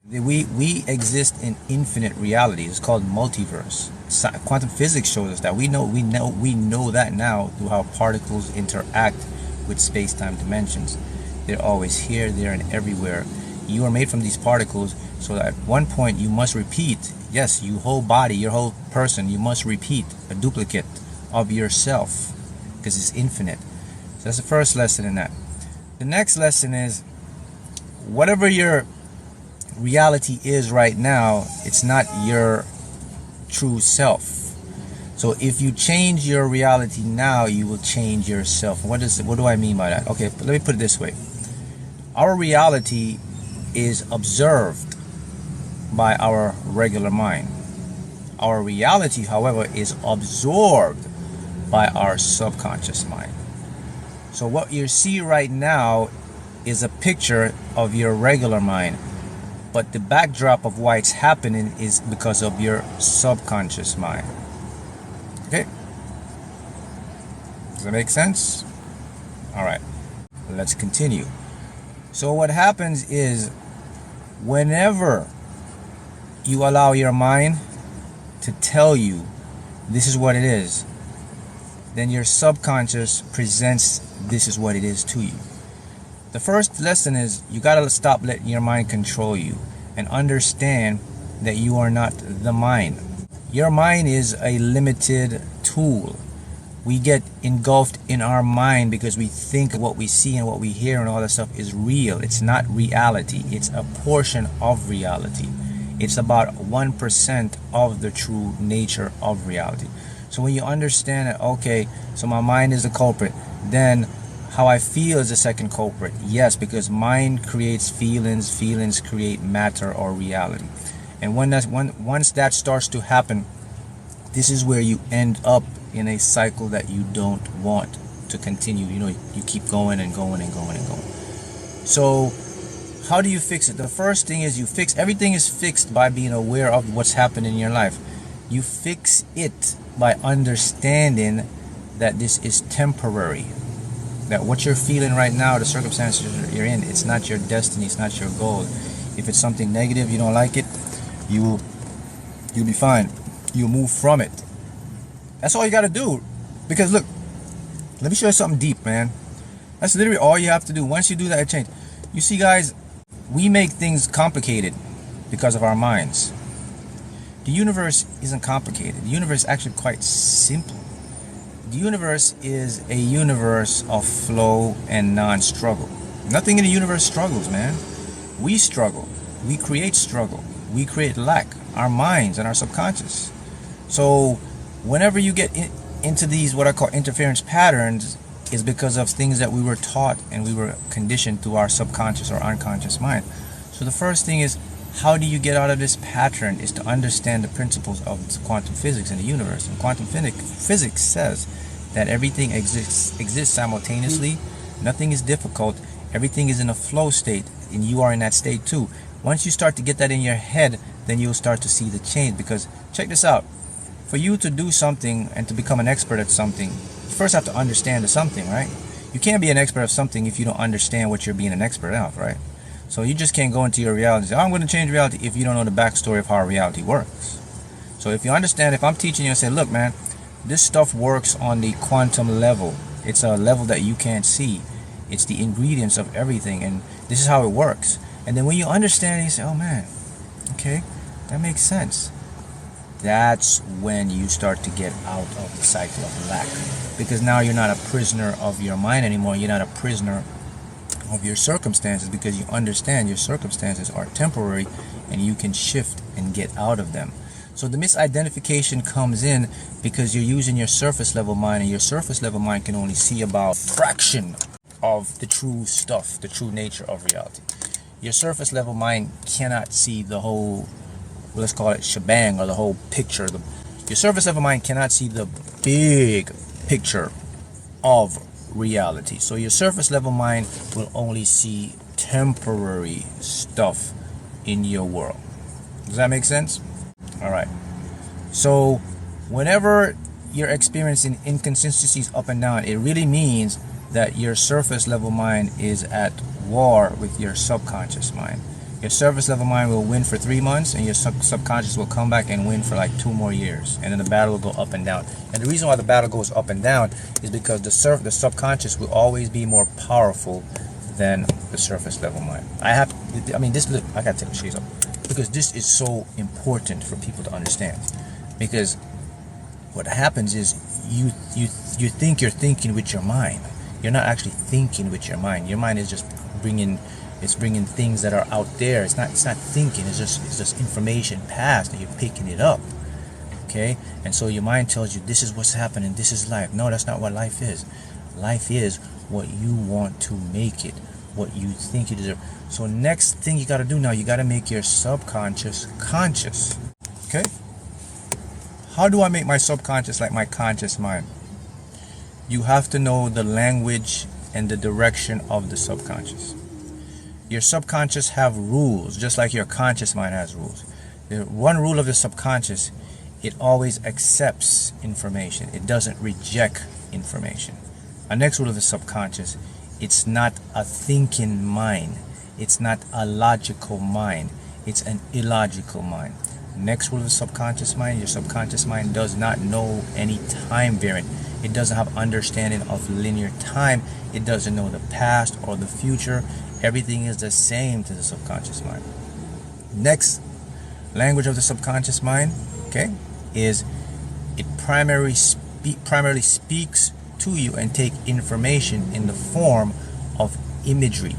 We exist in infinite reality. It's called multiverse. Quantum physics shows us that. We know that now through how particles interact with space-time dimensions. They're always here, there, and everywhere. You are made from these particles, so that at one point you must repeat. Yes, your whole body, your whole person, you must repeat a duplicate of yourself, because it's infinite. So that's the first lesson in that. The next lesson is, whatever your reality is right now, it's not your true self. So if you change your reality now, you will change yourself. What do I mean by that? Okay, let me put it this way. Our reality is observed by our regular mind. Our reality, however, is absorbed by our subconscious mind. So what you see right now is a picture of your regular mind, but the backdrop of why it's happening is because of your subconscious mind. Okay? Does that make sense? Alright, let's continue. So what happens is, whenever you allow your mind to tell you this is what it is, then your subconscious presents this is what it is to you. The first lesson is, you gotta stop letting your mind control you and understand that you are not the mind. Your mind is a limited tool. We get engulfed in our mind because we think what we see and what we hear and all that stuff is real. It's not reality. It's a portion of reality. It's about 1% of the true nature of reality. So when you understand that, okay, so my mind is the culprit, then how I feel is the second culprit. Yes, because mind creates feelings, feelings create matter or reality. And once that starts to happen, this is where you end up in a cycle that you don't want to continue. You know, you keep going and going and going and going. So how do you fix it? The first thing is, everything is fixed by being aware of what's happening in your life. You fix it by understanding that this is temporary. That what you're feeling right now, the circumstances you're in, it's not your destiny, it's not your goal. If it's something negative, you don't like it, you'll be fine. You'll move from it. That's all you got to do. Because look, let me show you something deep, man. That's literally all you have to do. Once you do that, it changes. You see, guys, we make things complicated because of our minds. The universe isn't complicated. The universe is actually quite simple. The universe is a universe of flow and non-struggle. Nothing in the universe struggles, man. We struggle. We create struggle. We create lack. Our minds and our subconscious. So whenever you get into these what I call interference patterns, is because of things that we were taught and we were conditioned through our subconscious or unconscious mind. So the first thing is, how do you get out of this pattern, is to understand the principles of quantum physics in the universe. And quantum physics says that everything exists simultaneously. Nothing is difficult. Everything is in a flow state, and you are in that state too. Once you start to get that in your head, then you'll start to see the change. Because check this out. For you to do something and to become an expert at something, you first have to understand the something, right? You can't be an expert of something if you don't understand what you're being an expert of, right? So you just can't go into your reality and say, oh, I'm going to change reality, if you don't know the backstory of how reality works. So if you understand, if I'm teaching you and say, look, man, this stuff works on the quantum level. It's a level that you can't see. It's the ingredients of everything, and this is how it works. And then when you understand, you say, oh man, okay, that makes sense. That's when you start to get out of the cycle of lack. Because now you're not a prisoner of your mind anymore. You're not a prisoner of your circumstances, because you understand your circumstances are temporary and you can shift and get out of them. So the misidentification comes in because you're using your surface level mind, and your surface level mind can only see about a fraction of the true stuff, the true nature of reality. Your surface level mind cannot see the whole, let's call it shebang, or the whole picture. Your surface level mind cannot see the big picture of reality. So your surface level mind will only see temporary stuff in your world. Does that make sense? All right. So whenever you're experiencing inconsistencies up and down, it really means that your surface level mind is at war with your subconscious mind. Your surface level mind will win for 3 months, and your subconscious will come back and win for like 2 more years, and then the battle will go up and down. And the reason why the battle goes up and down is because the subconscious will always be more powerful than the surface level mind. I gotta take the shades off because this is so important for people to understand. Because what happens is you think you're thinking with your mind. You're not actually thinking with your mind. Your mind is just bringing things that are out there. It's not thinking. It's just information passed, and you're picking it up. Okay, and so your mind tells you this is what's happening. This is life. No, that's not what life is. Life is what you want to make it, what you think you deserve. So next thing you got to do now, you got to make your subconscious conscious. Okay. How do I make my subconscious like my conscious mind? You have to know the language and the direction of the subconscious. Your subconscious have rules, just like your conscious mind has rules. The one rule of the subconscious, it always accepts information. It doesn't reject information. A next rule of the subconscious, it's not a thinking mind. It's not a logical mind. It's an illogical mind. Next rule of the subconscious mind, your subconscious mind does not know any time variant. It doesn't have understanding of linear time. It doesn't know the past or the future. Everything is the same to the subconscious mind. Next language of the subconscious mind, okay, is it primarily speaks to you and take information in the form of imagery.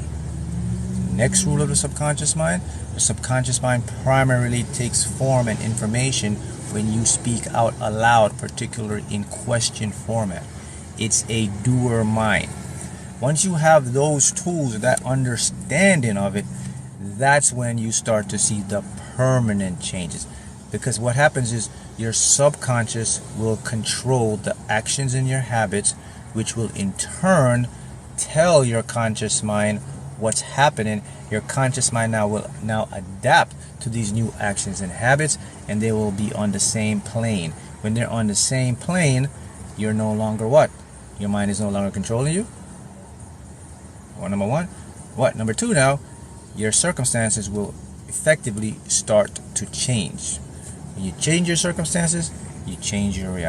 Next rule of the subconscious mind, the subconscious mind primarily takes form and information when you speak out aloud, particularly in question format. It's a doer mind. Once you have those tools, that understanding of it, that's when you start to see the permanent changes. Because what happens is your subconscious will control the actions and your habits, which will in turn tell your conscious mind what's happening. Your conscious mind will adapt to these new actions and habits, and they will be on the same plane. When they're on the same plane, you're no longer what? Your mind is no longer controlling you. Well, number one. What? Number two, now, your circumstances will effectively start to change. When you change your circumstances, you change your reality.